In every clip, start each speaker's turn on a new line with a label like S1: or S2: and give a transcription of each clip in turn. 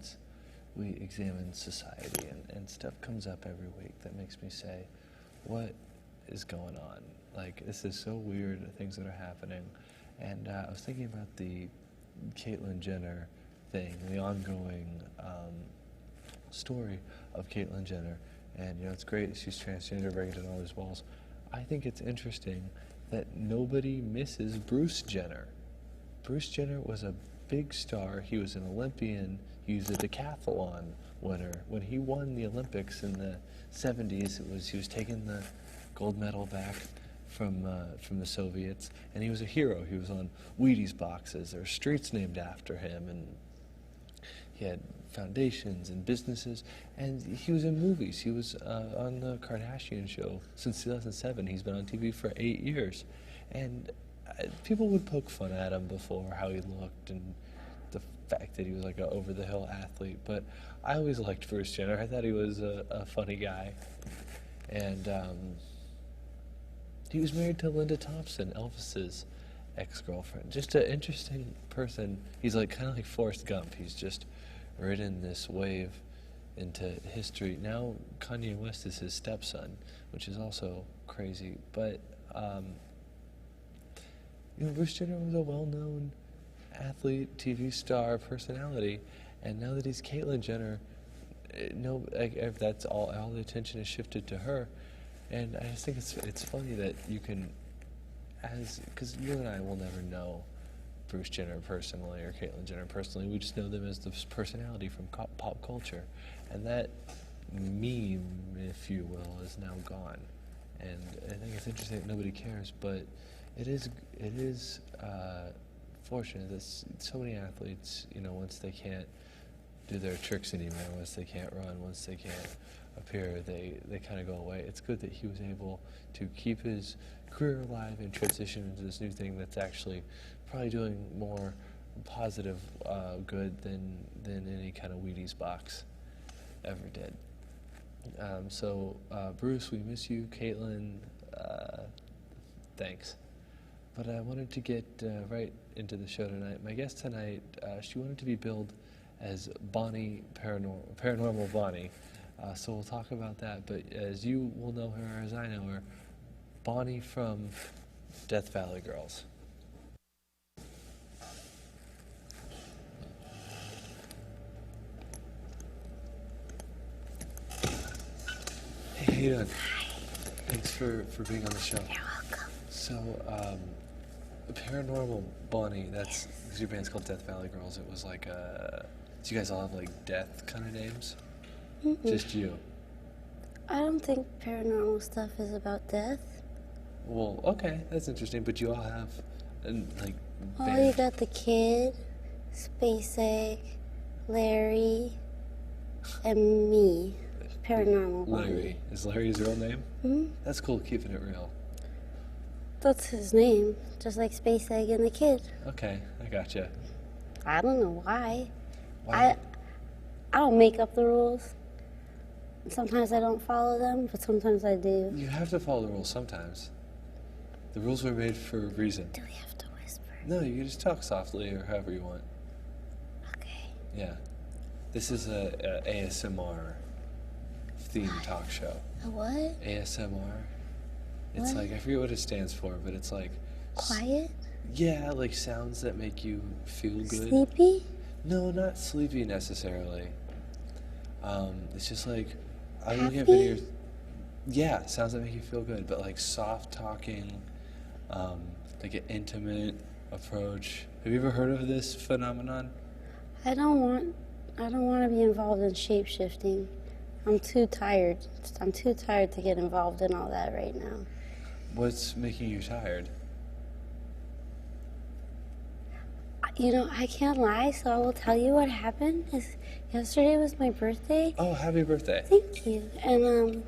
S1: humans, we examine society, and stuff comes up every week that makes me say, what is going on? Like, this is so weird, the things that are happening. And I was thinking about the Caitlyn Jenner thing, the ongoing story of Caitlyn Jenner. And, you know, it's great she's transgender, breaking down all these walls. I think it's interesting that nobody misses Bruce Jenner. Bruce Jenner was a big star. He was an Olympian. He was a decathlon winner. When he won the Olympics in the 70s, he was taking the gold medal back from the Soviets, and he was a hero. He was on Wheaties boxes. There were streets named after him, and he had foundations and businesses, and he was in movies. He was on the Kardashian show since 2007. He's been on TV for 8 years, and people would poke fun at him before, how he looked and the fact that he was like an over-the-hill athlete, but I always liked Bruce Jenner. I thought he was a funny guy, and he was married to Linda Thompson, Elvis's ex-girlfriend. Just an interesting person. He's like kind of like Forrest Gump. He's just ridden this wave into history. Now Kanye West is his stepson, which is also crazy. But you know, Bruce Jenner was a well-known athlete, TV star, personality, and now that he's Caitlyn Jenner, if that's all the attention is shifted to her. And I just think it's funny that you can, because you and I will never know Bruce Jenner personally or Caitlyn Jenner personally. We just know them as this personality from pop culture, and that meme, if you will, is now gone. And I think it's interesting that nobody cares, but it is fortunate that so many athletes, you know, once they can't do their tricks anymore, once they can't run, once they can't appear, they kind of go away. It's good that he was able to keep his career alive and transition into this new thing that's actually probably doing more positive good than any kind of Wheaties box ever did. So Bruce, we miss you. Caitlyn, thanks. But I wanted to get right into the show tonight. My guest tonight, she wanted to be billed as Bonnie, Paranormal Bonnie. So we'll talk about that. But as you will know her, as I know her, Bonnie from Death Valley Girls. Hey, how you doing? Thanks for being on the show.
S2: You're welcome.
S1: So, Paranormal Bonnie, that's your band's called Death Valley Girls. It was like, do you guys all have like death kind of names?
S2: Mm-mm.
S1: Just you?
S2: I don't think paranormal stuff is about death.
S1: Well, okay, that's interesting. But you all have, like,
S2: Oh,
S1: band.
S2: you got the Kid, Space Egg, Larry, and me. Paranormal Bonnie.
S1: Larry. Is Larry his real name?
S2: Hmm?
S1: That's cool, keeping it real.
S2: That's his name, just like Space Egg and the Kid.
S1: Okay, I gotcha.
S2: I don't know why.
S1: Why?
S2: I don't make up the rules. Sometimes I don't follow them, but sometimes I do.
S1: You have to follow the rules sometimes. The rules were made for a reason.
S2: Do we have to whisper?
S1: No, you can just talk softly or however you want.
S2: Okay.
S1: Yeah. This is a ASMR themed talk show.
S2: A what?
S1: ASMR. It's
S2: What?
S1: like, I forget what it stands for, but it's like...
S2: Quiet?
S1: Yeah, like sounds that make you feel good.
S2: Sleepy?
S1: No, not sleepy necessarily. It's just like, I look at
S2: Happy?
S1: videos... Yeah, sounds that make you feel good, but like soft talking, like an intimate approach. Have you ever heard of this phenomenon?
S2: I don't want to be involved in shape-shifting. I'm too tired. I'm too tired to get involved in all that right now.
S1: What's making you tired?
S2: You know, I can't lie, so I will tell you what happened. Yesterday was my birthday.
S1: Oh, happy birthday.
S2: Thank you. And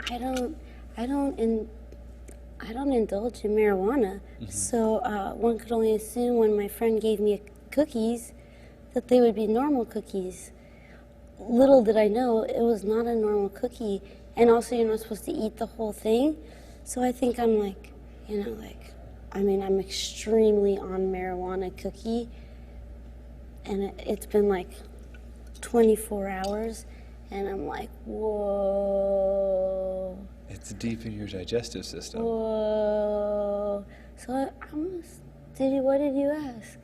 S2: I don't indulge in marijuana.
S1: Mm-hmm.
S2: So one could only assume when my friend gave me cookies that they would be normal cookies. Little did I know it was not a normal cookie, and also you're not supposed to eat the whole thing. So I think I'm like, I'm extremely on marijuana cookie, and it's been like 24 hours, and I'm like, whoa.
S1: It's deep in your digestive system.
S2: Whoa. So what did you ask?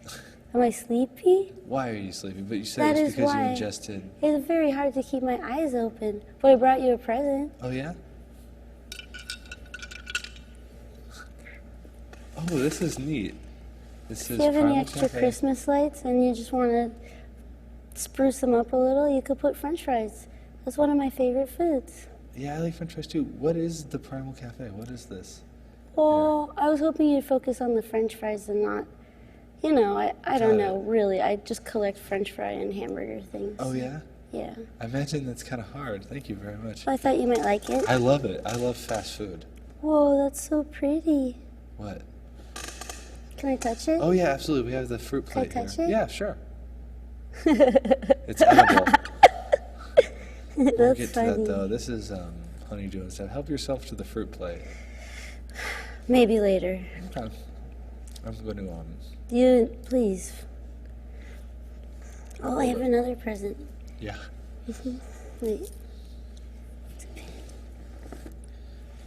S2: Am I sleepy?
S1: Why are you sleepy? But you said it's because you ingested.
S2: It's very hard to keep my eyes open. But I brought you a present.
S1: Oh, yeah? Oh, this is neat. This is
S2: If you have any
S1: Primal
S2: extra
S1: Cafe.
S2: Christmas lights and you just want to spruce them up a little, you could put French fries. That's one of my favorite foods.
S1: Yeah, I like French fries too. What is the Primal Cafe? What is this?
S2: Well, I was hoping you'd focus on the French fries and not, I don't know, really. I just collect French fry and hamburger things.
S1: Oh, yeah?
S2: Yeah.
S1: I imagine that's kind of hard. Thank you very much.
S2: Well, I thought you might like it.
S1: I love it. I love fast food.
S2: Whoa, that's so pretty.
S1: What?
S2: Can I touch it?
S1: Oh, yeah, absolutely. We have the fruit
S2: Can I
S1: plate
S2: touch
S1: here.
S2: it?
S1: Yeah, sure. It's edible. We'll
S2: That's
S1: get to
S2: funny.
S1: that, though. This is honeydew and stuff. Help yourself to the fruit plate.
S2: Maybe later.
S1: Okay. I'm going to,
S2: You, please. Oh, I have another present.
S1: yeah.
S2: Wait.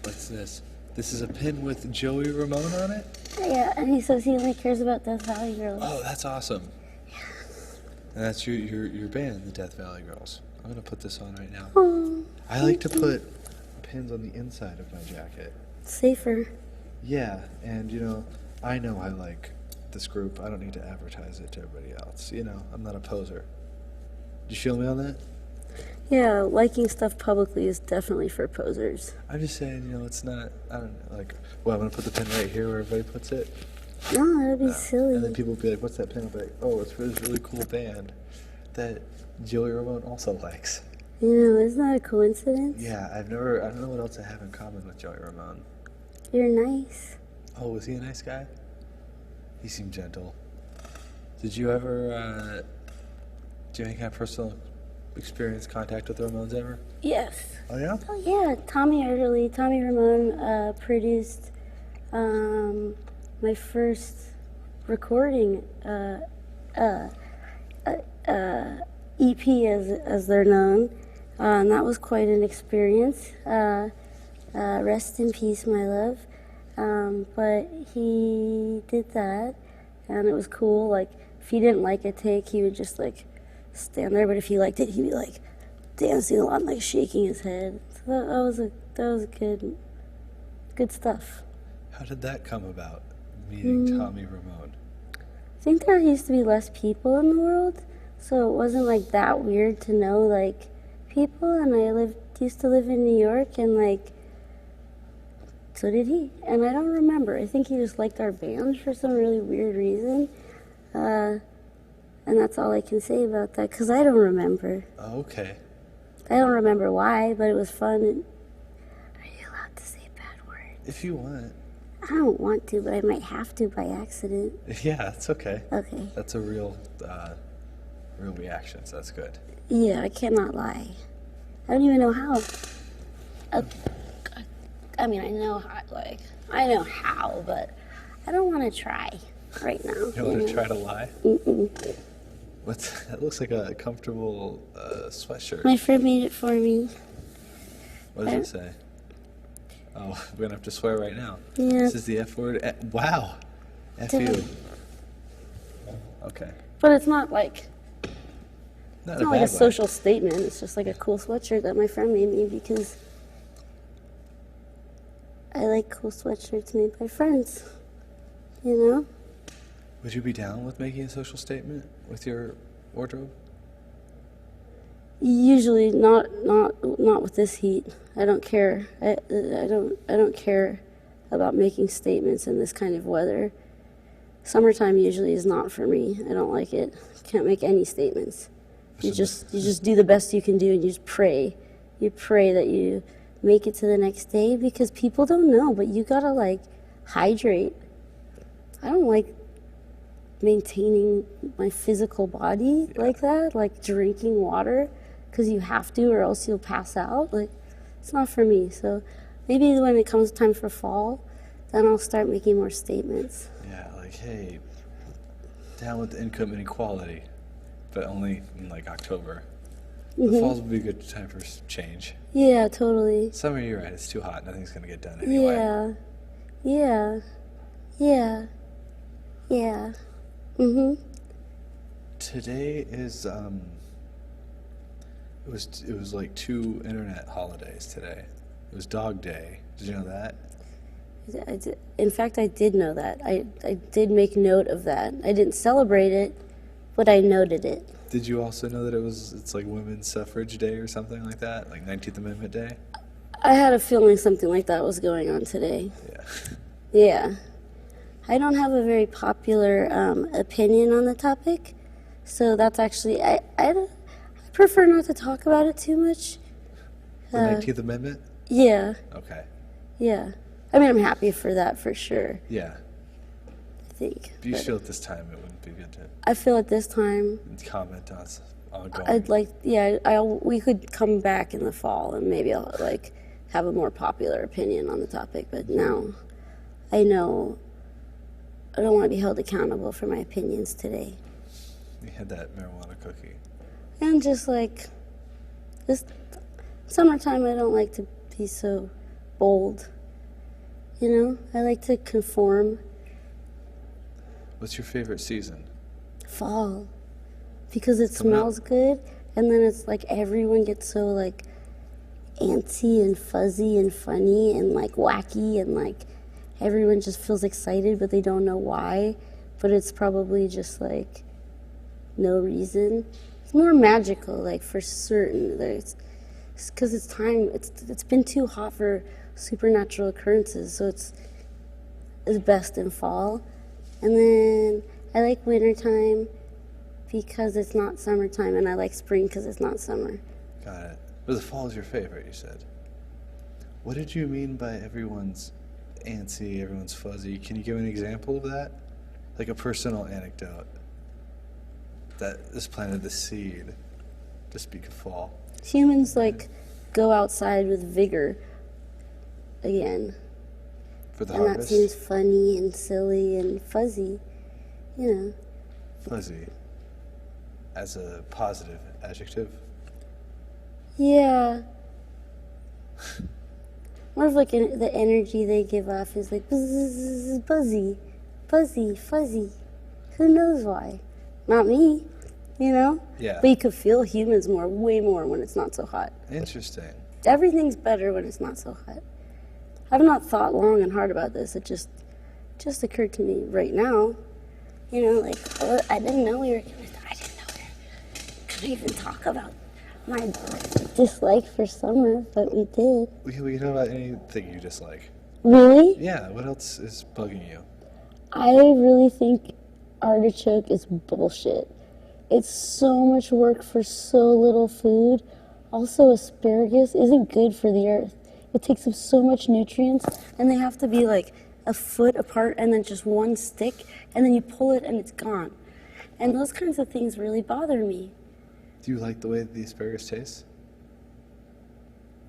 S1: What's this? This is a pin with Joey Ramone on it?
S2: Yeah, and he says he only cares about Death Valley Girls.
S1: Oh, that's awesome. And that's your band, the Death Valley Girls. I'm going to put this on right now.
S2: Oh,
S1: I like to put pins on the inside of my jacket.
S2: safer.
S1: Yeah, and I know I like this group. I don't need to advertise it to everybody else. I'm not a poser. Do you feel me on that?
S2: Yeah, liking stuff publicly is definitely for posers.
S1: I'm just saying, it's not, I don't know, I'm going to put the pin right here where everybody puts it.
S2: No, that would be silly.
S1: And then people will be like, what's that pin? I'll be like, oh, it's for this really cool band that Joey Ramone also likes.
S2: Isn't that a coincidence?
S1: Yeah, I don't know what else I have in common with Joey Ramone.
S2: You're nice.
S1: Oh, was he a nice guy? He seemed gentle. Did you ever, do you have any kind of personal experience, contact with the Ramones ever?
S2: Yes.
S1: Oh, yeah?
S2: Oh, yeah. Tommy Ramone produced my first recording EP, as they're known. And that was quite an experience. Rest in peace, my love. But he did that, and it was cool. Like, if he didn't like a take, he would just stand there. But if he liked it, he'd be dancing a lot, and shaking his head. So that was good stuff.
S1: How did that come about, meeting Tommy Ramone?
S2: I think there used to be less people in the world, so it wasn't that weird to know people. And I used to live in New York, and so did he. And I don't remember. I think he just liked our band for some really weird reason. And that's all I can say about that, because I don't remember.
S1: Oh, okay.
S2: I don't remember why, but it was fun. And are you allowed to say bad words?
S1: If you want.
S2: I don't want to, but I might have to by accident.
S1: Yeah, it's okay.
S2: Okay.
S1: That's a real reaction, so that's good.
S2: Yeah, I cannot lie. I don't even know how. I mean, I know how, but I don't want to try right now.
S1: You want to try to lie?
S2: Mm-mm.
S1: That looks like a comfortable sweatshirt.
S2: My friend made it for me.
S1: What does it say? Oh, we're going to have to swear right now.
S2: Yeah.
S1: This is the F word. Wow. F you. Okay.
S2: But it's not
S1: Not
S2: it's
S1: a
S2: not
S1: bad
S2: a
S1: way.
S2: social statement. It's just a cool sweatshirt that my friend made me, because I like cool sweatshirts made by friends.
S1: Would you be down with making a social statement with your wardrobe?
S2: Usually not with this heat. I don't care. I don't care about making statements in this kind of weather. Summertime usually is not for me. I don't like it. Can't make any statements. You just do the best you can do, and you just pray. You pray that you make it to the next day, because people don't know, but you gotta hydrate. I don't like maintaining my physical body like that, drinking water because you have to, or else you'll pass out. It's not for me. So maybe when it comes time for fall, then I'll start making more statements.
S1: Yeah, hey, down with the income inequality, but only in October. The falls would be a good time for change.
S2: Yeah, totally.
S1: Summer, you're right. It's too hot. Nothing's going to get done anyway.
S2: Yeah.
S1: Today is it was like 2 internet holidays today. It was Dog Day. Did you know that?
S2: In fact, I did know that. I did make note of that. I didn't celebrate it, but I noted it.
S1: Did you also know that it's like Women's Suffrage Day or something like that? Like 19th Amendment Day?
S2: I had a feeling something like that was going on today.
S1: Yeah.
S2: Yeah. I don't have a very popular opinion on the topic, so that's actually, I prefer not to talk about it too much.
S1: The 19th Amendment?
S2: Yeah.
S1: Okay.
S2: Yeah. I mean, I'm happy for that for sure.
S1: Yeah.
S2: I think.
S1: Do you feel at this time it wouldn't be good to
S2: I feel at this time
S1: comment on ongoing?
S2: I'd like, we could come back in the fall and maybe I'll like have a more popular opinion on the topic. But now I know I don't want to be held accountable for my opinions today.
S1: You had that marijuana cookie.
S2: And just like this summertime, I don't like to be so bold. You know, I like to conform. What's
S1: your favorite season?
S2: Fall. Because it smells good, and then it's like everyone gets so like antsy and fuzzy and funny and like wacky, and like everyone just feels excited but they don't know why, but it's probably just like no reason. It's more magical, like for certain. It's because it's time. It's been too hot for supernatural occurrences, so it's best in fall. And then I like wintertime because it's not summertime, and I like spring because it's not summer.
S1: Got it. But the fall is your favorite, you said. What did you mean by everyone's antsy, everyone's fuzzy? Can you give an example of that? Like a personal anecdote that has planted the seed to speak of fall.
S2: Humans like go outside with vigor again.
S1: For the
S2: and
S1: harvest?
S2: That seems funny and silly and fuzzy, you know.
S1: Fuzzy as a positive adjective?
S2: Yeah. More of like the energy they give off is like buzz, buzzy, buzzy, fuzzy. Who knows why? Not me, you know?
S1: Yeah.
S2: But you could feel humans way more when it's not so hot.
S1: Interesting.
S2: Everything's better when it's not so hot. I've not thought long and hard about this. It just occurred to me right now. You know, like, I didn't know we were going to even talk about my dislike for summer, but we did.
S1: We can talk about anything you dislike.
S2: Really?
S1: Yeah, what else is bugging you?
S2: I really think artichoke is bullshit. It's so much work for so little food. Also, asparagus isn't good for the earth. It takes up so much nutrients, and they have to be like a foot apart and then just one stick, and then you pull it and it's gone. And those kinds of things really bother me.
S1: Do you like the way the asparagus tastes?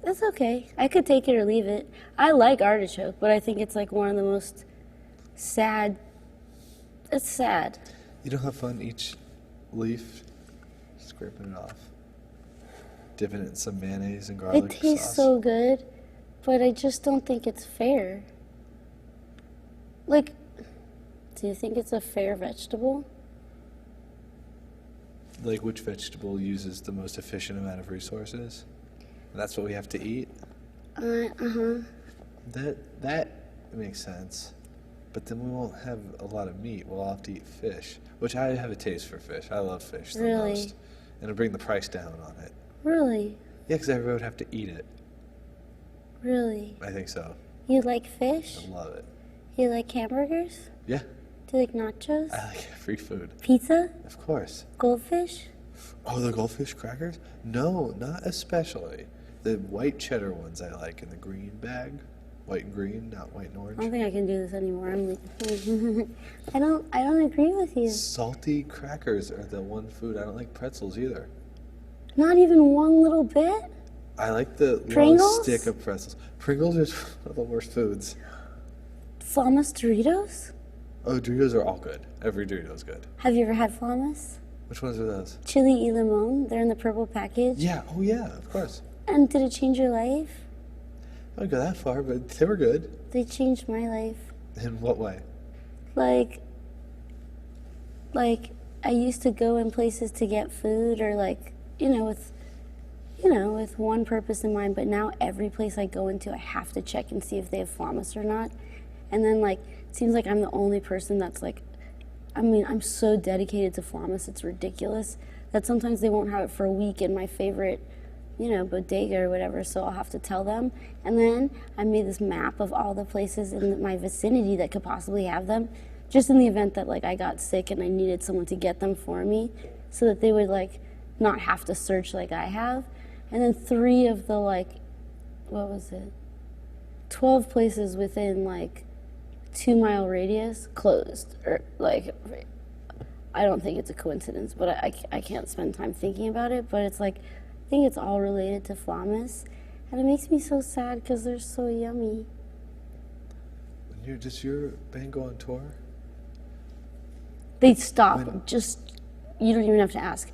S2: That's okay. I could take it or leave it. I like artichoke, but I think it's like one of the most sad. It's sad.
S1: You don't have fun each leaf, scraping it off, dipping it in some mayonnaise and garlic sauce.
S2: It tastes so good, but I just don't think it's fair. Like, do you think it's a fair vegetable?
S1: Like which vegetable uses the most efficient amount of resources? That's what we have to eat? That makes sense. But then we won't have a lot of meat. We'll have to eat fish, which I have a taste for fish. I love fish the most. And it'll bring the price down on it.
S2: Really?
S1: Yeah, because everybody would have to eat it.
S2: Really?
S1: I think so.
S2: You like fish?
S1: I love it.
S2: You like hamburgers?
S1: Yeah.
S2: Do you like nachos?
S1: I like free food.
S2: Pizza?
S1: Of course.
S2: Goldfish?
S1: Oh, the goldfish crackers? No, not especially. The white cheddar ones I like in the green bag. White and green, not white and orange.
S2: I don't think I can do this anymore. I don't agree with you.
S1: Salty crackers are the one food. I don't like pretzels either.
S2: Not even one little bit?
S1: I like the
S2: Pringles?
S1: long stick of pretzels. Pringles are one of the worst foods.
S2: Flamas Doritos?
S1: Oh, Doritos are all good. Every Dorito's good.
S2: Have you ever had Flamas?
S1: Which ones are those?
S2: Chili y limon. They're in the purple package.
S1: Yeah. Oh, yeah, of course.
S2: And did it change your life?
S1: I wouldn't go that far, but they were good.
S2: They changed my life.
S1: In what way?
S2: Like I used to go in places to get food or with one purpose in mind, but now every place I go into I have to check and see if they have flaumas or not. And then it seems like I'm the only person that's I'm so dedicated to flaumas, it's ridiculous that sometimes they won't have it for a week in my favorite bodega or whatever, so I'll have to tell them. And then I made this map of all the places in my vicinity that could possibly have them, just in the event that I got sick and I needed someone to get them for me, so that they would not have to search like I have. And then 3 of the 12 places within 2-mile radius closed, or I don't think it's a coincidence, but I can't spend time thinking about it, but it's I think it's all related to flaumas, and it makes me so sad because they're so yummy.
S1: Does your band go on tour?
S2: They stop. You don't even have to ask.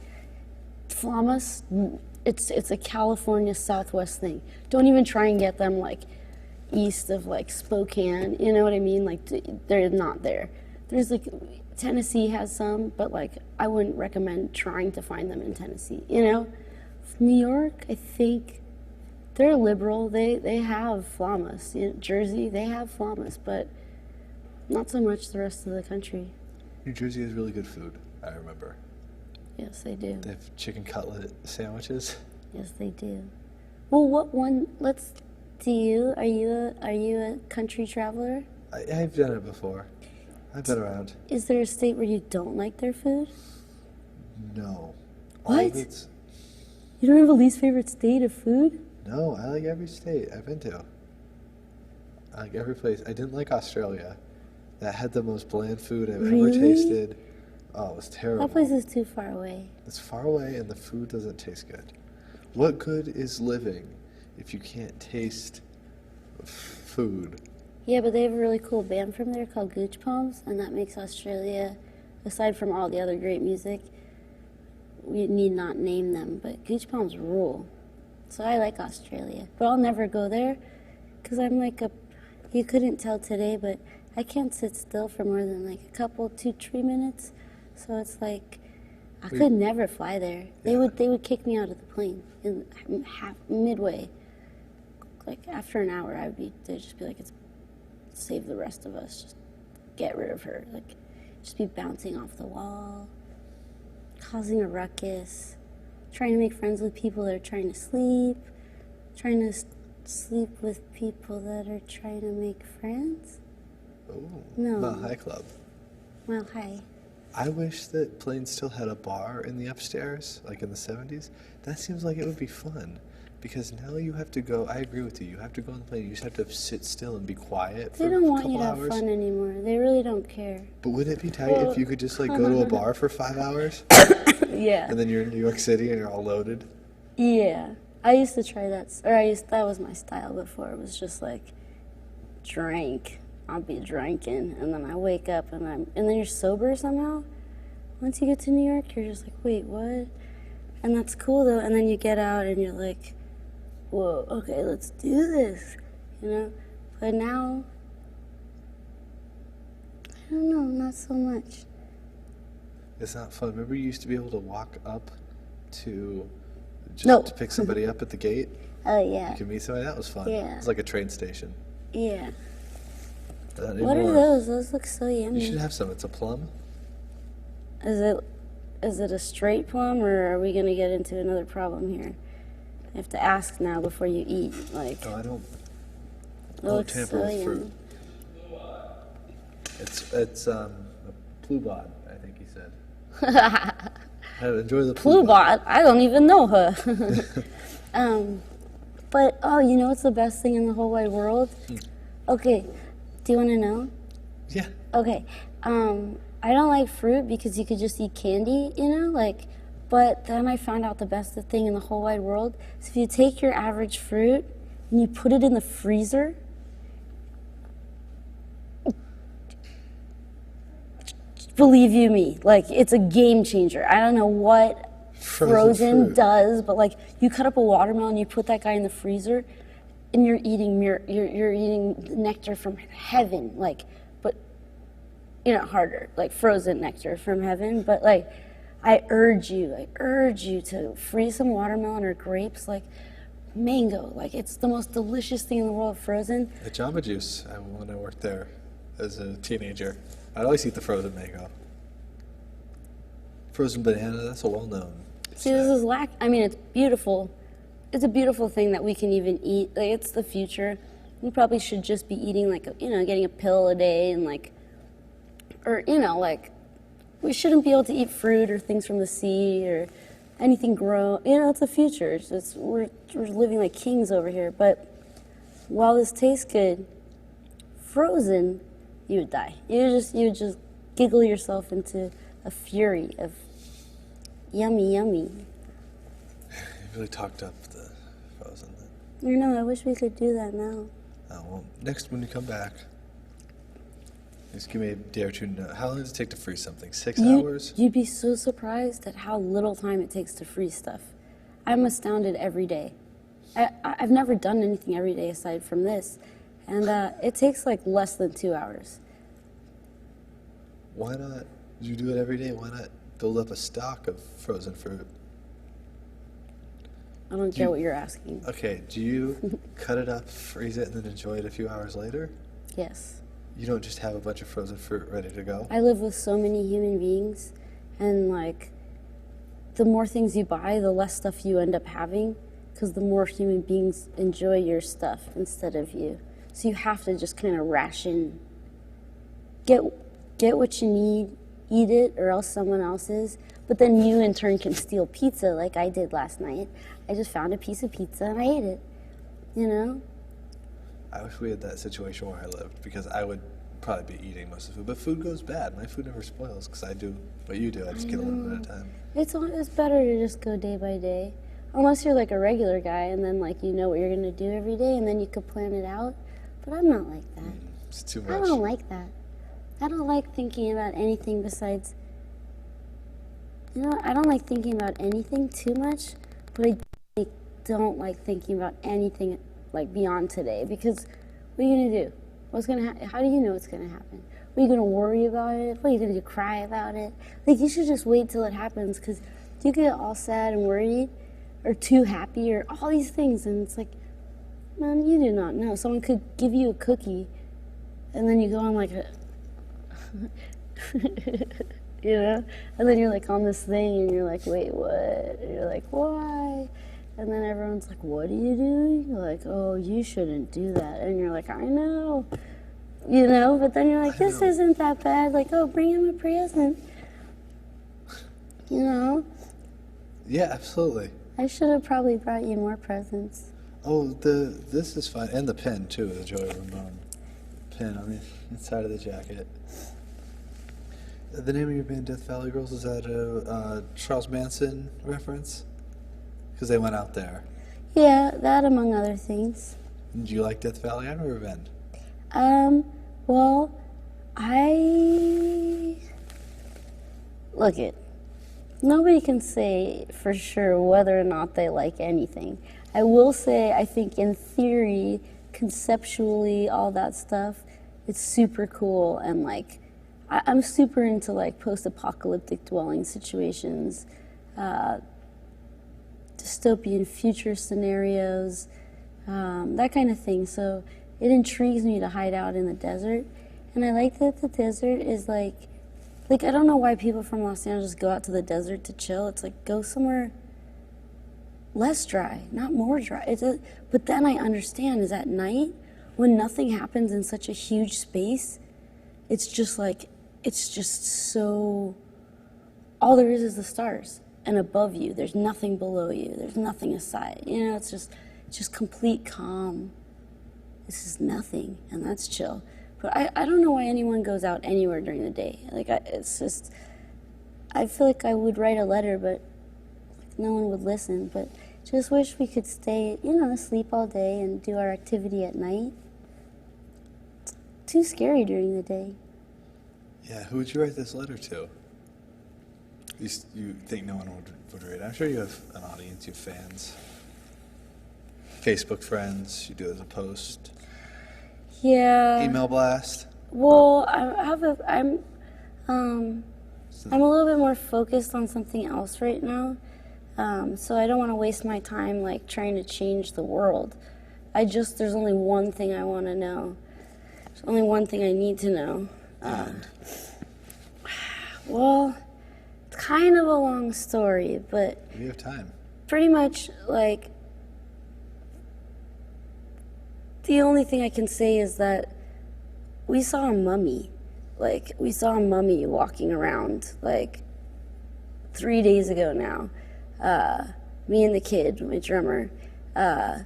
S2: Flaumas, it's a California Southwest thing. Don't even try and get them east of Spokane. You know what I mean? They're not there. There's Tennessee has some, but I wouldn't recommend trying to find them in Tennessee. New York, I think they're liberal. They have flaumas. Jersey, they have flaumas, but not so much the rest of the country.
S1: New Jersey has really good food, I remember.
S2: Yes, they do.
S1: They have chicken cutlet sandwiches.
S2: Yes, they do. Well, what one? Do you? Are you a country traveler?
S1: I've done it before. I've been around.
S2: Is there a state where you don't like their food?
S1: No.
S2: What? You don't have a least favorite state of food?
S1: No, I like every state I've been to. I like every place. I didn't like Australia. That had the most bland food I've ever tasted. Oh, it was terrible.
S2: That place is too far away.
S1: It's far away and the food doesn't taste good. What good is living if you can't taste food?
S2: Yeah, but they have a really cool band from there called Gooch Palms, and that makes Australia, aside from all the other great music, we need not name them, but Gooch Palms rule. So I like Australia, but I'll never go there because I'm you couldn't tell today, but I can't sit still for more than a couple, 2-3 minutes. So it's I could never fly there.
S1: Yeah.
S2: They would kick me out of the plane in midway. After an hour, they'd just be it's save the rest of us. Just get rid of her. Just be bouncing off the wall, causing a ruckus, trying to make friends with people that are trying to sleep, trying to sleep with people that are trying to make friends.
S1: Oh,
S2: No.
S1: Mile High Club.
S2: Well, hi.
S1: I wish that planes still had a bar in the upstairs, in the 70s. That seems like it would be fun. Because now you have to go, I agree with you, you have to go on the plane, you just have to sit still and be quiet for a couple hours.
S2: They don't want you to have fun anymore. They really don't care.
S1: But wouldn't it be tight if you could just go to a bar for 5 hours?
S2: Yeah.
S1: And then you're in New York City and you're all loaded?
S2: Yeah. I used to try that, that was my style before. It was just drink. I'll be drinking, and then I wake up, and then you're sober somehow. Once you get to New York, you're just wait, what? And that's cool, though, and then you get out, and you're whoa, okay, let's do this, But now, I don't know, not so much.
S1: It's not fun. Remember you used to be able to walk up to pick somebody up at the gate?
S2: Oh, yeah.
S1: You could meet somebody. That was fun.
S2: Yeah.
S1: It was like a train station.
S2: Yeah.
S1: What
S2: are those? Those look so yummy.
S1: You should have some. It's a plum.
S2: Is it a straight plum, or are we going to get into another problem here? I have to ask now before you eat.
S1: No, I don't.
S2: It looks
S1: tamper
S2: so
S1: with fruit.
S2: yummy.
S1: It's a plubot, I think he said. Enjoy the
S2: Plubot? I don't even know her. But what's the best thing in the whole wide world? Okay, do you want to know?
S1: Yeah.
S2: Okay, I don't like fruit because you could just eat candy, but then I found out the best thing in the whole wide world is if you take your average fruit and you put it in the freezer, believe you me, like it's a game changer. I don't know what frozen
S1: fruit
S2: does, but like you cut up a watermelon, you put that guy in the freezer, and you're eating you're eating nectar from heaven, like, but harder, like frozen nectar from heaven. But like, I urge you to freeze some watermelon or grapes, like mango, like it's the most delicious thing in the world, frozen.
S1: The Jamba Juice, when I worked there as a teenager, I'd always eat the frozen mango. Frozen banana, that's a well-known
S2: See, this is it's beautiful. It's a beautiful thing that we can even eat. Like, it's the future. We probably should just be eating like, getting a pill a day and like, or, like, we shouldn't be able to eat fruit or things from the sea or anything grown. It's the future. We're living like kings over here. But while this tastes good, frozen, you would die. You would just giggle yourself into a fury of yummy, yummy.
S1: You really talked up the frozen.
S2: I wish we could do that now.
S1: Oh, well, next when you come back, just give me a day or two. How long does it take to freeze something? 6 hours?
S2: You'd be so surprised at how little time it takes to freeze stuff. I'm astounded every day. I've never done anything every day aside from this, and it takes like less than 2 hours.
S1: Why not? You do it every day. Why not build up a stock of frozen fruit?
S2: I don't get what you're asking.
S1: Okay, do you cut it up, freeze it, and then enjoy it a few hours later?
S2: Yes.
S1: You don't just have a bunch of frozen fruit ready to go?
S2: I live with so many human beings, and like, the more things you buy, the less stuff you end up having, because the more human beings enjoy your stuff instead of you. So you have to just kind of ration. Get what you need, eat it, or else someone else's. But then you, in turn, can steal pizza like I did last night. I just found a piece of pizza and I ate it,
S1: I wish we had that situation where I lived, because I would probably be eating most of the food. But food goes bad. My food never spoils because I do what you do. I just get a little bit at a time.
S2: It's better to just go day by day. Unless you're like a regular guy and then like you know what you're going to do every day and then you could plan it out. But I'm not like that.
S1: It's too much.
S2: I don't like that. I don't like thinking about anything besides... I don't like thinking about anything too much, but I don't like thinking about anything like beyond today, because what are you going to do? What's going to happen? How do you know what's going to happen? Are you going to worry about it? What are you going to do, cry about it? Like, you should just wait till it happens, because you get all sad and worried or too happy or all these things, and it's like, man, you do not know. Someone could give you a cookie and then you go on like a and then you're like on this thing and you're like, wait, what? And you're like, why? And then everyone's like, what are you doing? You're like, oh, you shouldn't do that. And you're like, I know. But then you're like, this isn't that bad. Like, oh, bring him a present.
S1: Yeah, absolutely.
S2: I should have probably brought you more presents.
S1: Oh, this is fine. And the pin, too, the Joey Ramone pin on the inside of the jacket. The name of your band, Death Valley Girls, is that a Charles Manson reference? Because they went out there.
S2: Yeah, that among other things.
S1: Do you like Death Valley? I've never been.
S2: Well, nobody can say for sure whether or not they like anything. I will say, I think in theory, conceptually, all that stuff, it's super cool, and like, I'm super into like post-apocalyptic dwelling situations, dystopian future scenarios, that kind of thing. So it intrigues me to hide out in the desert, and I like that the desert is like I don't know why people from Los Angeles go out to the desert to chill. It's like, go somewhere less dry, not more dry. But then I understand is at night when nothing happens in such a huge space, it's just so, all there is the stars, and above you, there's nothing below you, there's nothing aside. It's just complete calm. This is nothing, and that's chill. But I don't know why anyone goes out anywhere during the day. I feel like I would write a letter, but no one would listen. But just wish we could stay, sleep all day and do our activity at night. Too scary during the day.
S1: Yeah, who would you write this letter to? You think no one would read it? I'm sure you have an audience, you have fans. Facebook friends, you do it as a post.
S2: Yeah.
S1: Email blast.
S2: Well, I'm a little bit more focused on something else right now. So I don't want to waste my time like trying to change the world. There's only one thing I want to know. There's only one thing I need to know. Well, it's kind of a long story, but
S1: You have time.
S2: pretty much like the only thing I can say is that we saw a mummy. Like, we saw a mummy walking around, like, 3 days ago now. Me and the kid, my drummer. And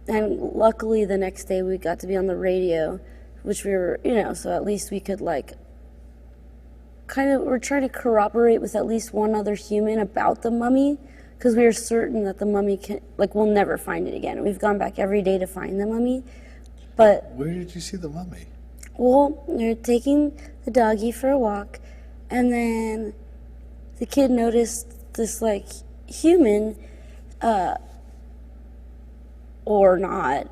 S2: luckily the next day we got to be on the radio, which we were, so at least we could, like, we're trying to corroborate with at least one other human about the mummy, because we are certain that the mummy we'll never find it again. We've gone back every day to find the mummy, but...
S1: Where did you see the mummy?
S2: Well, they're taking the doggy for a walk, and then the kid noticed this, like, human, or not,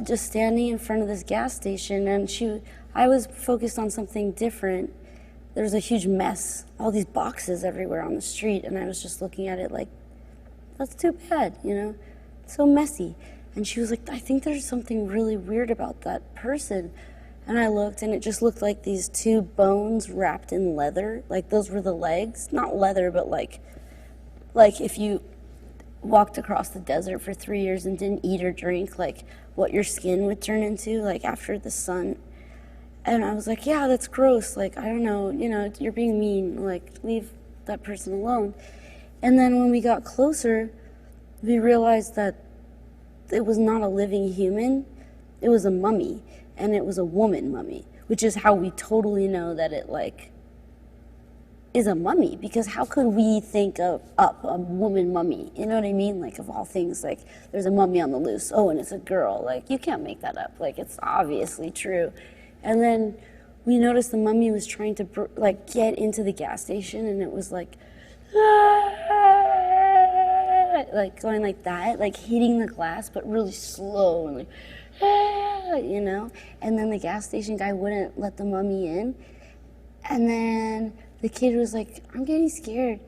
S2: just standing in front of this gas station, and I was focused on something different. There was a huge mess, all these boxes everywhere on the street, and I was just looking at it like, that's too bad, It's so messy. And she was like, I think there's something really weird about that person. And I looked, and it just looked like these two bones wrapped in leather. Like, those were the legs. Not leather, but like if you walked across the desert for 3 years and didn't eat or drink, like, what your skin would turn into, like, after the sun. And I was like, yeah, that's gross. Like, I don't know, you're being mean. Like, leave that person alone. And then when we got closer, we realized that it was not a living human. It was a mummy. And it was a woman mummy, which is how we totally know that it, like, is a mummy. Because how could we think of a woman mummy? You know what I mean? Like, of all things, like, there's a mummy on the loose. Oh, and it's a girl. Like, you can't make that up. Like, it's obviously true. And then we noticed the mummy was trying to, get into the gas station, and it was, like, like, going like that, like, hitting the glass, but really slow, and, like, and then the gas station guy wouldn't let the mummy in, and then the kid was like, I'm getting scared,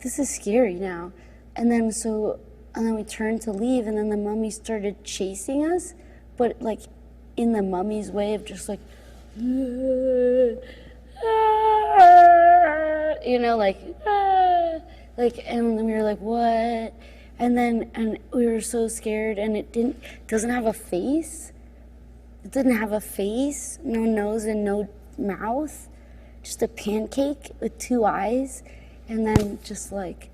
S2: this is scary now, and then we turned to leave, and then the mummy started chasing us, but like in the mummy's way of just like, and we were like, what? And we were so scared, and it doesn't have a face. It didn't have a face, no nose and no mouth, just a pancake with 2 eyes, and then just like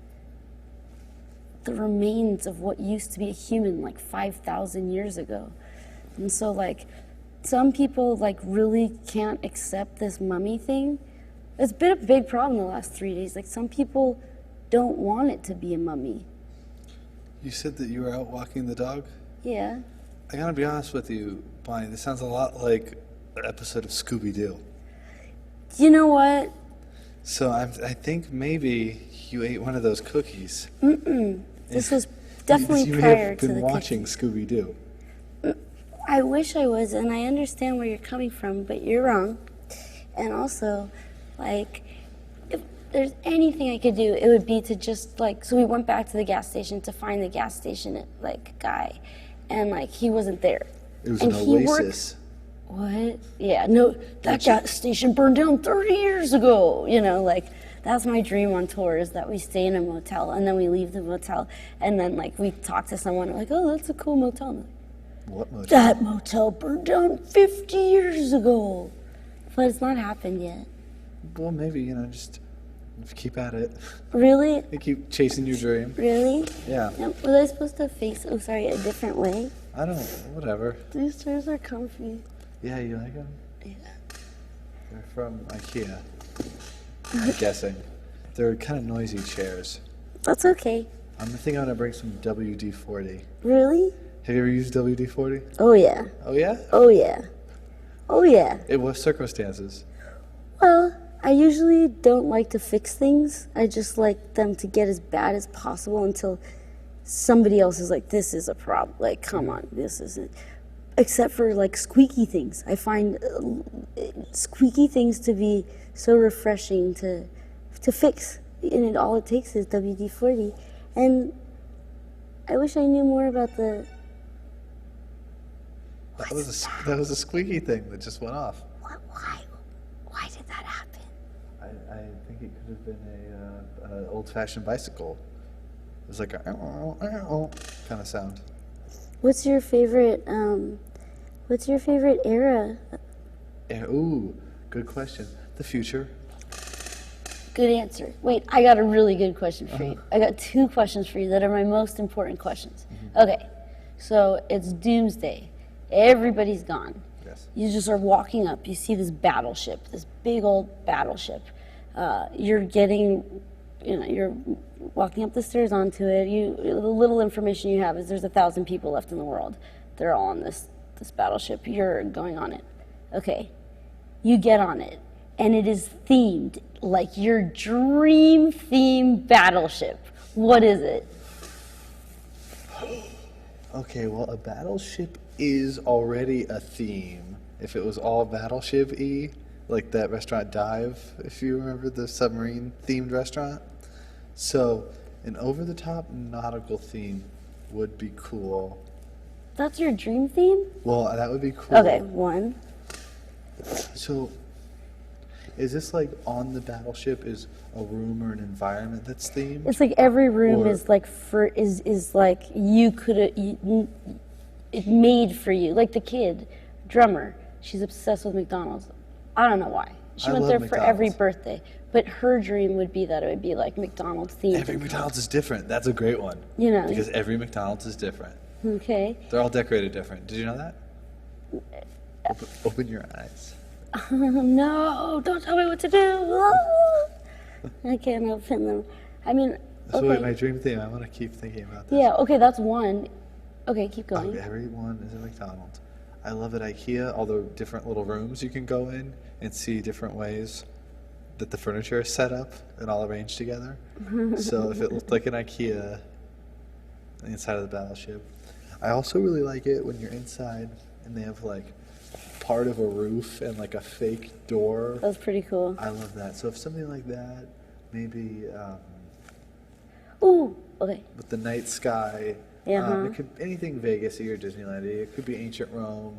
S2: the remains of what used to be a human like 5,000 years ago. And so like some people like really can't accept this mummy thing. It's been a big problem the last 3 days. Like some people don't want it to be a mummy.
S1: You said that you were out walking the dog?
S2: Yeah.
S1: I gotta be honest with you, Bonnie, this sounds a lot like an episode of Scooby-Doo.
S2: You know what?
S1: So I think maybe you ate one of those cookies.
S2: This was definitely
S1: you
S2: prior
S1: have
S2: to
S1: been
S2: the
S1: watching Scooby-Doo.
S2: I wish I was, and I understand where you're coming from, but you're wrong. And also, like, if there's anything I could do, it would be to just, like, so we went back to the gas station to find the gas station, like, guy, and, like, he wasn't there.
S1: It was
S2: and
S1: an
S2: he
S1: oasis.
S2: What? Yeah, no, that gas station burned down 30 years ago, like, that's my dream on tour, is that we stay in a motel, and then we leave the motel, and then, like, we talk to someone, like, oh, that's a cool motel. Like,
S1: what motel?
S2: That motel burned down 50 years ago. But it's not happened yet.
S1: Well, maybe, just keep at it.
S2: Really?
S1: You keep chasing your dream.
S2: Really?
S1: Yeah.
S2: Now, was I supposed to face, a different way?
S1: I don't, whatever.
S2: These chairs are comfy.
S1: Yeah, you like them?
S2: Yeah.
S1: They're from IKEA, I'm guessing. They're kind of noisy chairs.
S2: That's okay.
S1: I'm thinking I'm going to bring some WD-40.
S2: Really?
S1: Have you ever used WD-40?
S2: Oh, yeah.
S1: Oh, yeah?
S2: Oh, yeah. Oh, yeah.
S1: In what circumstances?
S2: Well, I usually don't like to fix things. I just like them to get as bad as possible until somebody else is like, this is a problem. Like, come on, this isn't. Except for like squeaky things. I find squeaky things to be so refreshing to fix. And all it takes is WD-40. And I wish I knew more about the...
S1: That was a squeaky thing that just went off.
S2: Why did that happen?
S1: I think it could have been a old-fashioned bicycle. It was like a kind of sound.
S2: What's your favorite era?
S1: Ooh, good question. The future.
S2: Good answer. Wait, I got a really good question for you. I got 2 questions for you that are my most important questions. Okay, so it's doomsday. Everybody's gone.
S1: Yes.
S2: You just are walking up. You see this battleship, this big old battleship. You're walking up the stairs onto it. The little information you have is there's 1,000 people left in the world. They're all on this battleship. You're going on it. Okay, you get on it, and it is themed like your dream theme battleship. What is it?
S1: Okay, well, a battleship is already a theme. If it was all battleship-y, like that restaurant Dive, if you remember the submarine-themed restaurant. So, an over-the-top nautical theme would be cool.
S2: That's your dream theme?
S1: Well, that would be cool.
S2: Okay, 1.
S1: So, is this like on the battleship is a room or an environment that's themed?
S2: It's like every room
S1: Or-
S2: is like is like you could it made for you. Like the kid drummer, she's obsessed with McDonald's. I don't know why. She
S1: I
S2: went
S1: love
S2: there for every
S1: McDonald's.
S2: birthday. But her dream would be that it would be like McDonald's themed.
S1: Every McDonald's is different. That's a great one.
S2: You know.
S1: Because every McDonald's is different.
S2: Okay.
S1: They're all decorated different. Did you know that? Open your eyes.
S2: No, don't tell me what to do. I can't open them. I mean,
S1: So
S2: okay.
S1: wait, my dream theme, I want to keep thinking about this.
S2: Yeah, okay, that's 1. Okay, keep going.
S1: Everyone is a McDonald's. I love at IKEA, all the different little rooms you can go in and see different ways that the furniture is set up and all arranged together. So if it looked like an IKEA on the inside of the battleship. I also really like it when you're inside and they have like part of a roof and like a fake door.
S2: That's pretty cool.
S1: I love that. So if something like that, maybe
S2: Ooh, okay.
S1: with the night sky.
S2: Uh-huh.
S1: It could anything Vegas or Disneyland. It could be ancient Rome.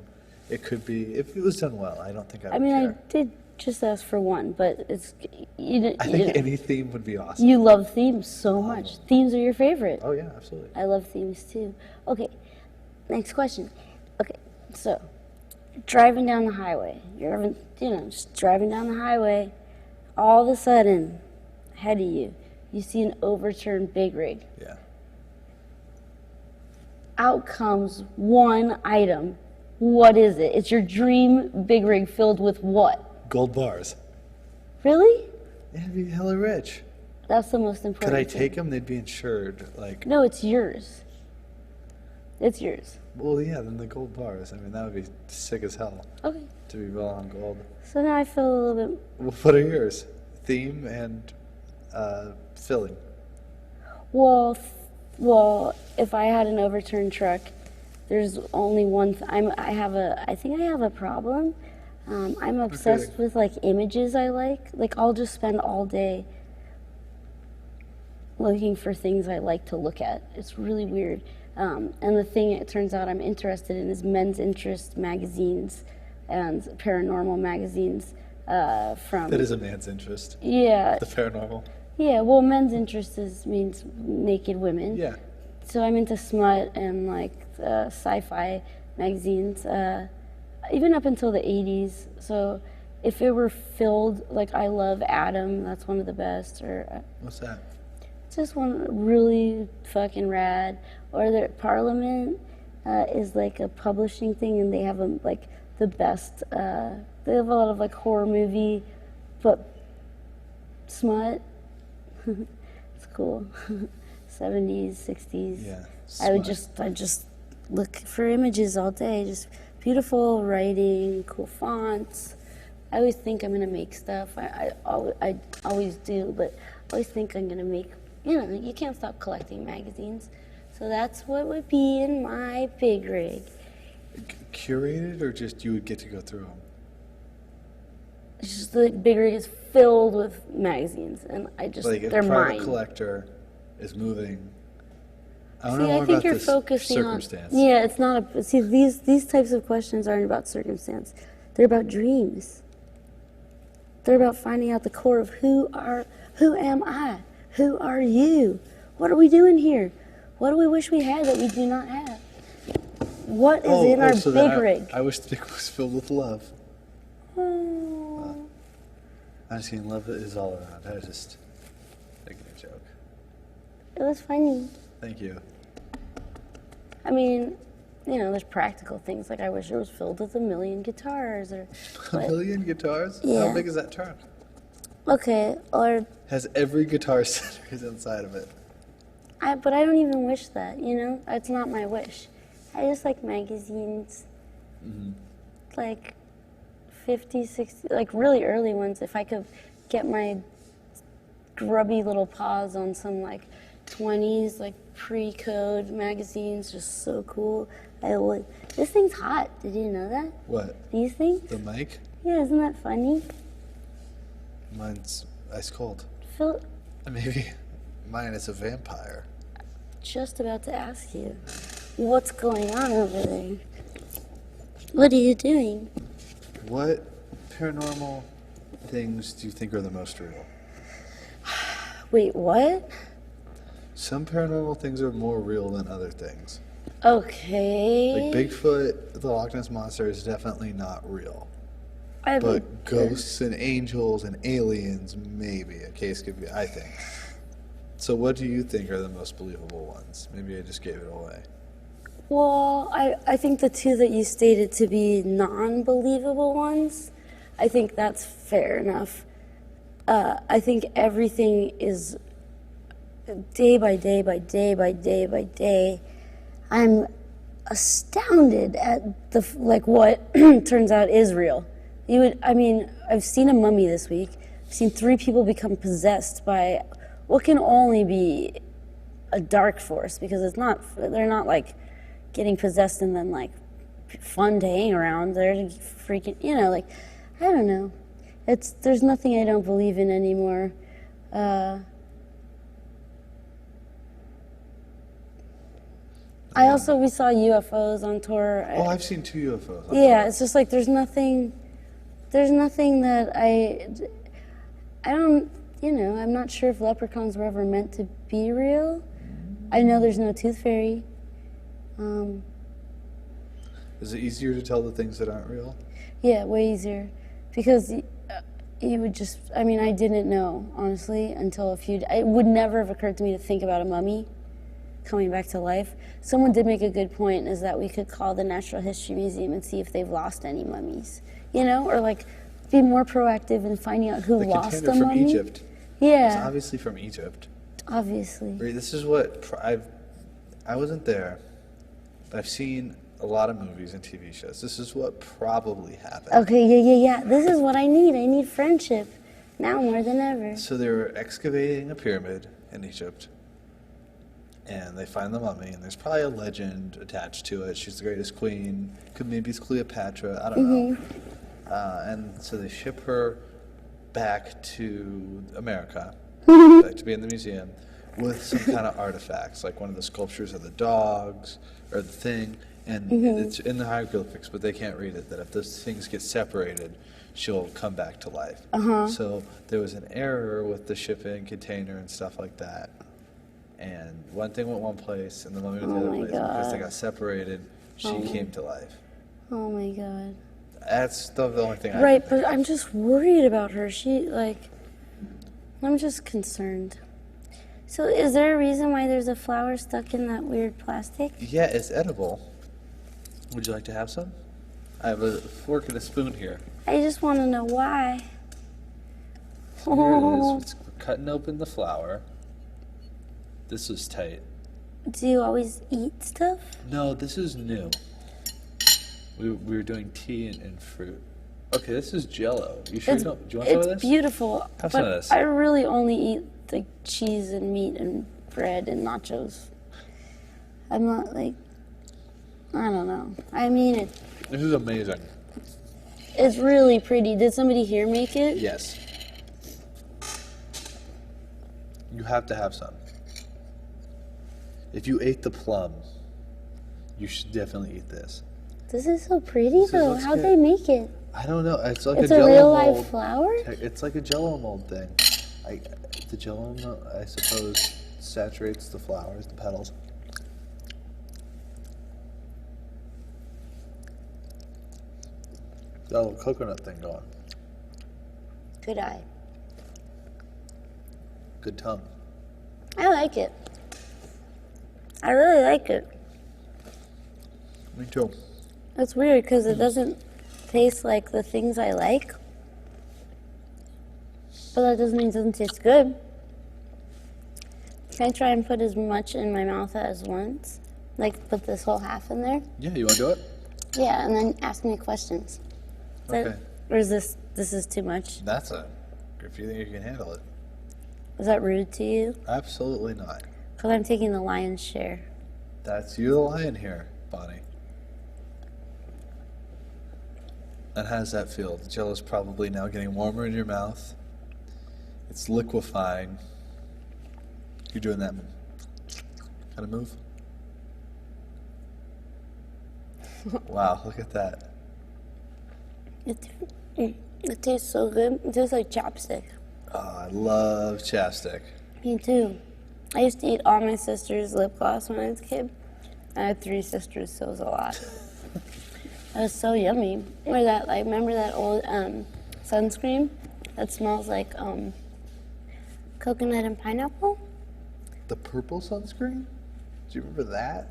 S1: It could be if it was done well. I don't think I would
S2: I mean,
S1: care.
S2: I did just ask for 1, but it's
S1: I think any theme would be awesome.
S2: you love themes so much. Themes are your favorite.
S1: Oh yeah, absolutely.
S2: I love themes too. Okay, next question. Okay, so driving down the highway. You're having, just driving down the highway. All of a sudden, ahead of you, you see an overturned big rig.
S1: Yeah.
S2: Out comes 1 item. What is it? It's your dream big rig filled with what?
S1: Gold bars.
S2: Really?
S1: Yeah, I'd be hella rich.
S2: That's the most important
S1: Could I
S2: thing.
S1: take them? They'd be insured. Like,
S2: No, it's yours. It's yours.
S1: well, yeah, then the gold bars. I mean, that would be sick as hell
S2: Okay.
S1: to be rolling on gold.
S2: So now I feel a little bit.
S1: Well, what are yours? Theme and filling.
S2: Well, if I had an overturned truck, there's only one. I think I have a problem. I'm obsessed
S1: Okay.
S2: with like images I like. Like I'll just spend all day looking for things I like to look at. It's really weird. And the thing it turns out I'm interested in is men's interest magazines and paranormal magazines. From
S1: That is a man's interest.
S2: yeah,
S1: The paranormal.
S2: yeah. Well, men's interest means naked women.
S1: Yeah.
S2: So I'm into smut and like sci-fi magazines, even up until the 80s. So if it were filled, like I love Adam, that's one of the best, or
S1: What's that?
S2: just one really fucking rad. Or the Parliament is like a publishing thing, and they have like the best. They have a lot of like horror movie, but smut. It's cool. 70s, 60s.
S1: Yeah.
S2: I
S1: smut.
S2: just look for images all day. Just beautiful writing, cool fonts, I always think I'm gonna make stuff. I always do, but I always think I'm gonna make. You know, you can't stop collecting magazines. So that's what would be in my big rig.
S1: Curated, or just you would get to go through them?
S2: It's just the big rig is filled with magazines, and I just
S1: Like
S2: they're
S1: a private
S2: mine.
S1: collector is moving. I don't
S2: See,
S1: know more
S2: I think
S1: about
S2: you're
S1: this
S2: focusing
S1: circumstance.
S2: on. Yeah, it's not a. See, these types of questions aren't about circumstance. They're about dreams. They're about finding out the core of who am I? Who are you? What are we doing here? What do we wish we had that we do not have? What is in our
S1: so
S2: big
S1: then
S2: rig?
S1: I wish it was filled with love.
S2: Oh.
S1: I'm just kidding. Love is all around. I was just making a joke.
S2: It was funny.
S1: Thank you.
S2: I mean, you know, there's practical things like I wish it was filled with 1,000,000 guitars or.
S1: A million guitars?
S2: Yeah.
S1: How big is that truck?
S2: Okay, or
S1: Has every guitar setters inside of it.
S2: but I don't even wish that. You know, it's not my wish. I just like magazines. Like 50, 60, like really early ones. If I could get my grubby little paws on some like 20s, like pre-code magazines, just so cool. I would. This thing's hot. Did you know that?
S1: What?
S2: These things?
S1: The mic?
S2: Yeah, isn't that funny?
S1: Mine's ice cold.
S2: Phil,
S1: Maybe mine is a vampire.
S2: just about to ask you, what's going on over there? What are you doing?
S1: What paranormal things do you think are the most real?
S2: Wait, what?
S1: Some paranormal things are more real than other things.
S2: Okay.
S1: Like Bigfoot, the Loch Ness Monster is definitely not real.
S2: I
S1: But ghosts and angels and aliens, maybe. A case could be, I think. So what do you think are the most believable ones? Maybe I just gave it away.
S2: Well, I think the two that you stated to be non-believable ones, I think that's fair enough. I think everything is day by day by day by day by day. I'm astounded at the like what turns out is real. I've seen a mummy this week. I've seen 3 people become possessed by what can only be a dark force, because they're not like getting possessed and then like fun to hang around. They're freaking, like, I don't know. There's nothing I don't believe in anymore. We saw UFOs on tour.
S1: Oh, I've seen 2 UFOs.
S2: Yeah, it's just like there's nothing that I don't, I'm not sure if leprechauns were ever meant to be real. I know there's no tooth fairy.
S1: Is it easier to tell the things that aren't real?
S2: Yeah, way easier. Because you would just, I didn't know, honestly, until it would never have occurred to me to think about a mummy coming back to life. Someone did make a good point, is that we could call the Natural History Museum and see if they've lost any mummies, or like be more proactive in finding out who lost a
S1: from
S2: mummy.
S1: Egypt.
S2: Yeah.
S1: It's obviously from Egypt.
S2: Obviously.
S1: This is what I wasn't there, but I've seen a lot of movies and TV shows. This is what probably happened.
S2: Okay, yeah. This is what I need. I need friendship now more than ever.
S1: So they were excavating a pyramid in Egypt, and they find the mummy, and there's probably a legend attached to it. She's the greatest queen. Maybe it's Cleopatra. I don't know. And so they ship her back to America, back to be in the museum, with some kind of artifacts, like one of the sculptures of the dogs or the thing. And it's in the hieroglyphics, but they can't read it, that if those things get separated, she'll come back to life. So there was an error with the shipping container and stuff like that. And one thing went one place, and the mummy went the other place. Because they got separated, she came to life.
S2: Oh my God.
S1: That's the only thing I
S2: Right,
S1: can think
S2: but I'm just worried about her. I'm just concerned. So is there a reason why there's a flower stuck in that weird plastic?
S1: Yeah, it's edible. Would you like to have some? I have a fork and a spoon here.
S2: I just want to know why.
S1: So here it is. We're cutting open the flower. This is tight.
S2: Do you always eat stuff?
S1: No, this is new. We were doing tea and fruit. Okay, this is Jello. You sure you don't? Do you want some of
S2: It's
S1: this?
S2: beautiful,
S1: Have some
S2: but
S1: of this.
S2: I really only eat like cheese and meat and bread and nachos. I'm not like, I don't know. I mean,
S1: This is amazing.
S2: it's really pretty. Did somebody here make it?
S1: Yes. You have to have some. If you ate the plum, you should definitely eat this.
S2: This is so pretty though.
S1: looks
S2: How'd
S1: good.
S2: they make it?
S1: I don't know. It's like
S2: It's
S1: a
S2: a
S1: Jello
S2: real
S1: mold.
S2: life flower?
S1: It's like a Jello mold thing. The Jello mold, I suppose, saturates the flowers, the petals. Got a little coconut thing going.
S2: Good eye.
S1: Good tongue.
S2: I like it. I really like it.
S1: Me too.
S2: It's weird because it doesn't taste like the things I like. But that doesn't mean it doesn't taste good. Can I try and put as much in my mouth as once? Like put this whole half in there?
S1: Yeah, you want to do it?
S2: Yeah, and then ask me questions. Is that-
S1: Okay.
S2: or is this is too much?
S1: That's if you think you can handle it.
S2: Is that rude to you?
S1: Absolutely not.
S2: Because I'm taking the lion's share.
S1: That's you the lion here, Bonnie. And how does that feel? The Jello's probably now getting warmer in your mouth. It's liquefying. You're doing that kind of move? Wow, look at that.
S2: It tastes so good. It tastes like chapstick.
S1: Oh, I love chapstick.
S2: Me too. I used to eat all my sister's lip gloss when I was a kid. I had 3 sisters, so it was a lot. It was so yummy. Or that, like, remember that old sunscreen that smells like coconut and pineapple?
S1: The purple sunscreen? Do you remember that?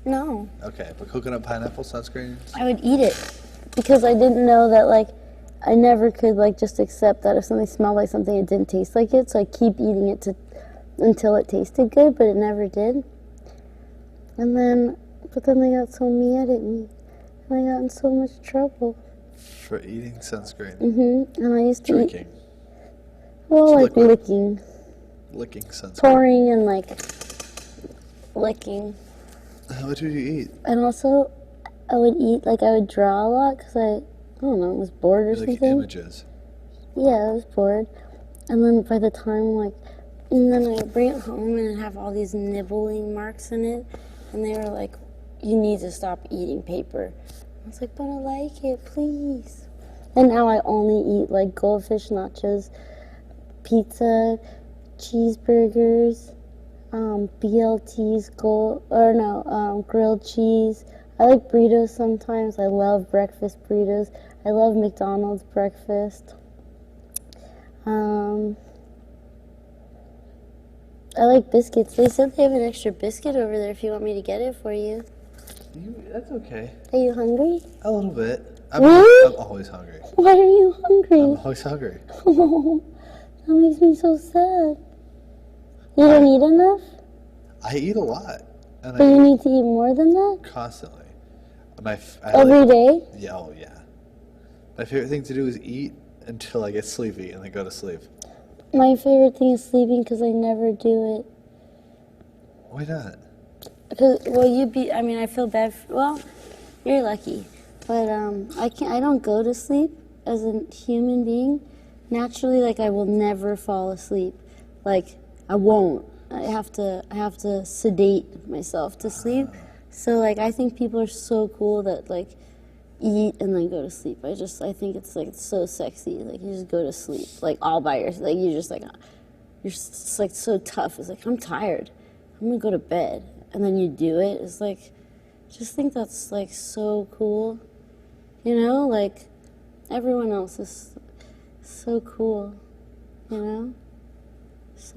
S2: No,
S1: Okay, but coconut pineapple sunscreen?
S2: I would eat it because I didn't know that, like, I never could, like, just accept that if something smelled like something, it didn't taste like it. So I keep eating it until it tasted good, but it never did. But then they got so mad at me, and I got in so much trouble.
S1: For eating sunscreen.
S2: And I used to
S1: Drinking.
S2: eat, well,
S1: It's
S2: like
S1: liquid.
S2: licking,
S1: Licking sunscreen.
S2: pouring, and like licking.
S1: What did you eat?
S2: And also, I would draw a lot because I don't know, was bored or
S1: You like
S2: something.
S1: images.
S2: Yeah, I was bored. And then by the time, and then I would bring it home and it'd have all these nibbling marks in it. And they were like, you need to stop eating paper. I was like, but I like it, please. And now I only eat like goldfish nachos, pizza, cheeseburgers, BLTs, grilled cheese. I like burritos sometimes. I love breakfast burritos. I love McDonald's breakfast. I like biscuits. They said they have an extra biscuit over there if you want me to get it for you.
S1: That's okay.
S2: Are you hungry?
S1: A little bit.
S2: Really?
S1: I'm always hungry.
S2: Why are you hungry?
S1: I'm always hungry.
S2: Oh, that makes me so sad. You don't eat enough?
S1: I eat a lot. And
S2: But
S1: I
S2: you
S1: eat
S2: need to eat more than that?
S1: constantly. I
S2: Every day?
S1: Yeah, oh yeah. My favorite thing to do is eat until I get sleepy and then go to sleep.
S2: My favorite thing is sleeping because I never do it.
S1: Why not?
S2: Because, I feel bad. You're lucky. But I don't go to sleep as a human being. Naturally, I will never fall asleep. I won't. I have to sedate myself to sleep. So, I think people are so cool that, eat and then go to sleep. I think it's, so sexy. You just go to sleep, all by yourself. You're just, you're just, so tough. It's I'm tired. I'm going to go to bed. And then you do it. It's, just think that's, so cool. You know? Everyone else is so cool. You know? It's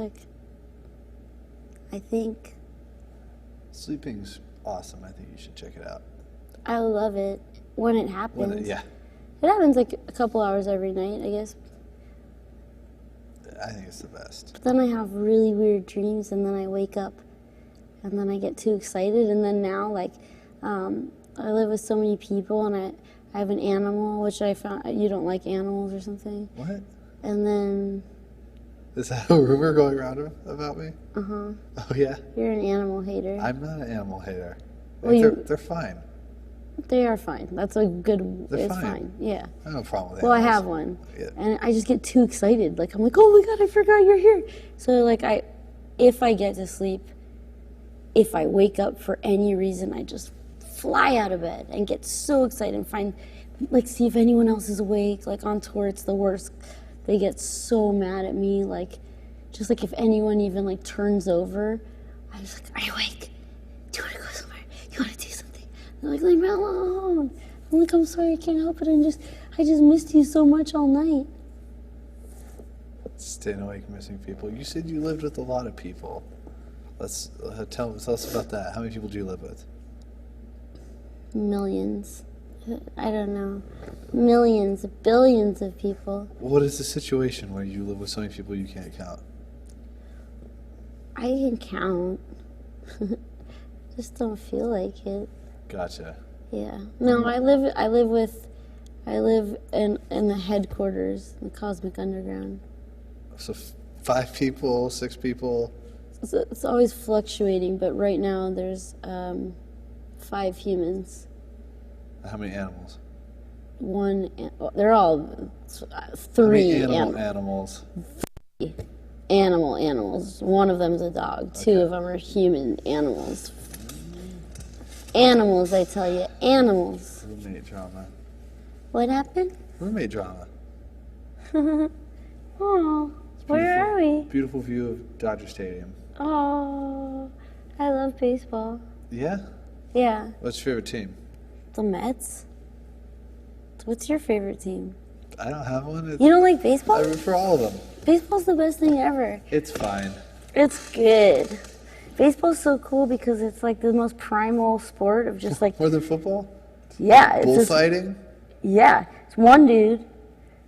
S2: I think
S1: Sleeping's awesome. I think you should check it out.
S2: I love it when it happens.
S1: Yeah.
S2: It happens a couple hours every night, I guess.
S1: I think it's the best.
S2: But then I have really weird dreams, and then I wake up, and then I get too excited, and then now, I live with so many people, and I have an animal, which I found you don't like animals or something.
S1: What?
S2: And then.
S1: Is that a rumor going around about me?
S2: Oh
S1: yeah.
S2: You're an animal hater.
S1: I'm not an animal hater.
S2: Well,
S1: they're fine.
S2: They are fine. That's a good.
S1: They're
S2: it's
S1: fine.
S2: Yeah.
S1: I have no problem with
S2: Well, I
S1: animals.
S2: have one,
S1: Yeah.
S2: and I just get too excited. Like I'm like, oh my god, I forgot you're here. So like if I get to sleep, if I wake up for any reason, I just fly out of bed and get so excited and see if anyone else is awake. Like on tour, it's the worst. They get so mad at me. Like, just like if anyone even like turns over, I'm just like, are you awake? Do you want to go somewhere? You want to do something? They're like, leave me alone. I'm like, I'm sorry, I can't help it. I just missed you so much all night.
S1: Staying awake, missing people. You said you lived with a lot of people. Let's tell us about that. How many people do you live with?
S2: Millions. I don't know. Millions, billions of people.
S1: What is the situation where you live with so many people you can't count?
S2: I can count. Just don't feel like it.
S1: Gotcha.
S2: Yeah. No, I live in the headquarters, the Cosmic Underground.
S1: So 5 people, 6 people.
S2: So it's always fluctuating, but right now there's 5 humans.
S1: How many animals?
S2: They're all 3
S1: How many animals?
S2: Animals. One of them is a dog. 2 of them are human animals. Animals, I tell you, animals.
S1: Roommate drama.
S2: What happened?
S1: Roommate drama.
S2: Oh, where are we?
S1: Beautiful view of Dodger Stadium.
S2: Oh, I love baseball.
S1: Yeah?
S2: Yeah.
S1: What's your favorite team?
S2: The Mets. What's your favorite team?
S1: I don't have one.
S2: You don't like baseball?
S1: I root for all of them.
S2: Baseball's the best thing ever.
S1: It's fine.
S2: It's good. Baseball's so cool because it's like the most primal sport of just like
S1: More than football?
S2: yeah, it's just,
S1: Bullfighting?
S2: yeah. It's one dude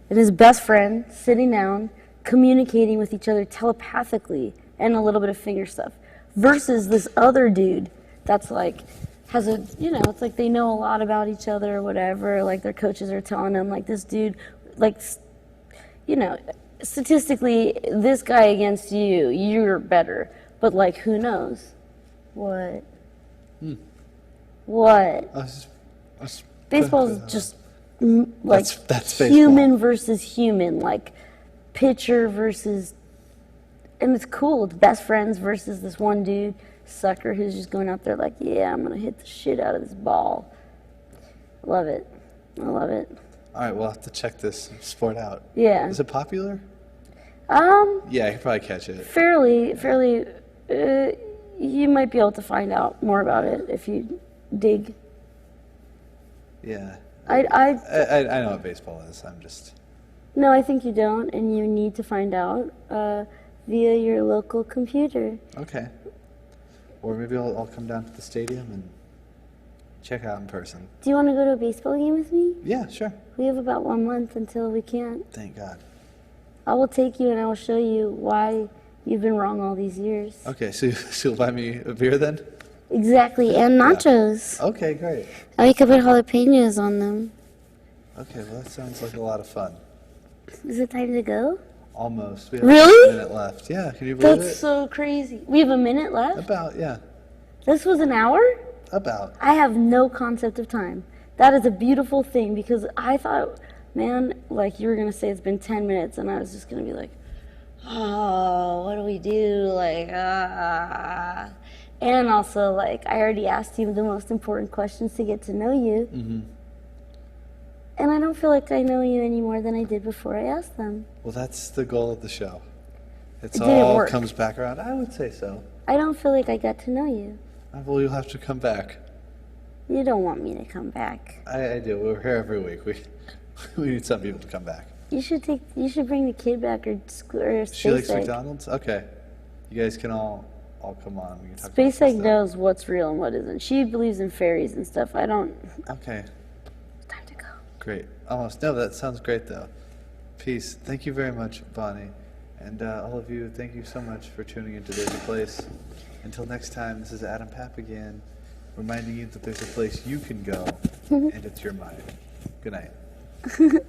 S2: and his best friend sitting down, communicating with each other telepathically and a little bit of finger stuff, versus this other dude that's like has a it's like they know a lot about each other or whatever. Like their coaches are telling them like this dude like statistically this guy against you're better. But, like, who knows? What? What? Baseball's just, like,
S1: that's
S2: human
S1: baseball.
S2: versus human. Like, pitcher versus... And it's cool. It's best friends versus this one dude, sucker, who's just going out there like, yeah, I'm going to hit the shit out of this ball. Love it. I love it.
S1: All right, we'll have to check this sport out.
S2: Yeah.
S1: Is it popular?
S2: Yeah,
S1: I could probably catch it.
S2: Fairly... you might be able to find out more about it if you dig.
S1: Yeah.
S2: I
S1: know what baseball is. I'm just...
S2: No, I think you don't, and you need to find out via your local computer.
S1: Okay. Or maybe I'll come down to the stadium and check out in person.
S2: Do you want to go to a baseball game with me?
S1: Yeah, sure.
S2: We have about 1 month until we can't.
S1: Thank God.
S2: I will take you and I will show you why you've been wrong all these years.
S1: Okay, so you'll buy me a beer then?
S2: Exactly, and nachos.
S1: Yeah. Okay, great.
S2: And we could put jalapenos on them.
S1: Okay, well that sounds like a lot of fun.
S2: Is it time to go?
S1: Almost. We have
S2: Really?
S1: a minute left. Yeah, can you believe
S2: That's
S1: it?
S2: so crazy. We have a minute left?
S1: About, yeah.
S2: This was an hour?
S1: About.
S2: I have no concept of time. That is a beautiful thing because I thought, man, like you were going to say it's been 10 minutes and I was just going to be like, oh, what do we do? Like, And also, like, I already asked you the most important questions to get to know you.
S1: Mm-hmm.
S2: And I don't feel like I know you any more than I did before I asked them.
S1: Well, that's the goal of the show. It
S2: didn't
S1: all
S2: work.
S1: comes back around. I would say so.
S2: I don't feel like I got to know you.
S1: Well, you'll have to come back.
S2: You don't want me to come back.
S1: I do. We're here every week. We need some people to come back.
S2: You should bring the kid back or
S1: She likes
S2: Space Egg.
S1: McDonald's? Okay. You guys can all come on. We can talk
S2: Space
S1: about
S2: Egg
S1: stuff.
S2: knows what's real and what isn't. She believes in fairies and stuff. I don't.
S1: Okay.
S2: Time to go.
S1: Great. Almost. No, that sounds great, though. Peace. Thank you very much, Bonnie. And all of you, thank you so much for tuning into There's a Place. Until next time, this is Papagan, reminding you that there's a place you can go, and it's your mind.
S3: Good night.